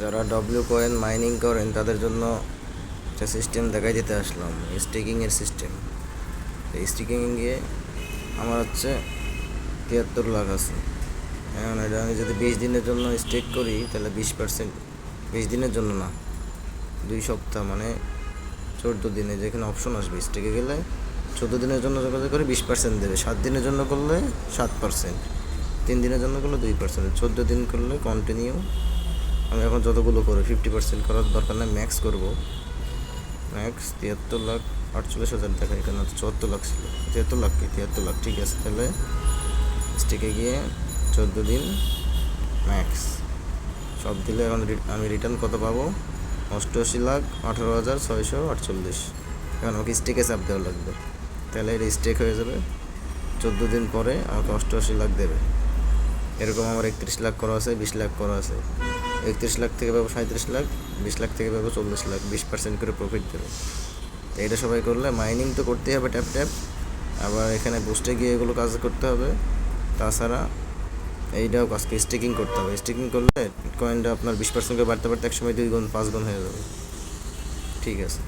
যারা W coin mining করেন তাদের জন্য একটা সিস্টেম দেখাই দিতে আসলাম, স্টেকিংয়ের সিস্টেম। এই স্টেকিংয়ে আমার হচ্ছে 73 লাখ আছে। এখন এটা আমি যদি 20 দিনের জন্য স্টেক করি তাহলে 20%, 20 দিনের জন্য না, 2 সপ্তাহ মানে 14 দিনে, যেখানে অপশন আসবে স্টেকে গেলে 14 দিনের জন্য যোগাযোগ করে 20% দেবে, 7 দিনের জন্য করলে 7%, 3 দিনের জন্য করলে 2%, 14 দিন করলে কন্টিনিউ। আমি এখন যতগুলো করে 50% করার দরকার নেই, ম্যাক্স করবো। ম্যাক্স 73,48,000 দেখা, এখানে 74 লাখ ছিল, 73 লাখ কি 73 লাখ, ঠিক আছে। তাহলে স্টেকে গিয়ে 14 দিন ম্যাক্স সব দিলে এখন আমি রিটার্ন কত পাবো? 88,18,648। এখন আমাকে স্টেকে চাপ দেওয়া লাগবে, তাহলে এটা স্টেক হয়ে যাবে। 14 দিন পরে আমাকে 88 লাখ দেবে। এরকম আমার 31 লাখ করা আছে, 20 লাখ করা আছে। 31 লাখ থেকে পাবো 37 লাখ, 20 লাখ থেকে পাবো 40 লাখ, 20% করে প্রফিট দেবে। তো এটা সবাই করলে, মাইনিং তো করতেই হবে ট্যাপ ট্যাপ, আবার এখানে বুস্টে গিয়ে এগুলো কাজ করতে হবে। তাছাড়া এইটাও কাজকে স্টেকিং করতে হবে। স্টেকিং করলে কয়েনটা আপনার 20% করে বাড়তে বাড়তে একসময় 2 গুণ 5 গুণ হয়ে যাবে। ঠিক আছে।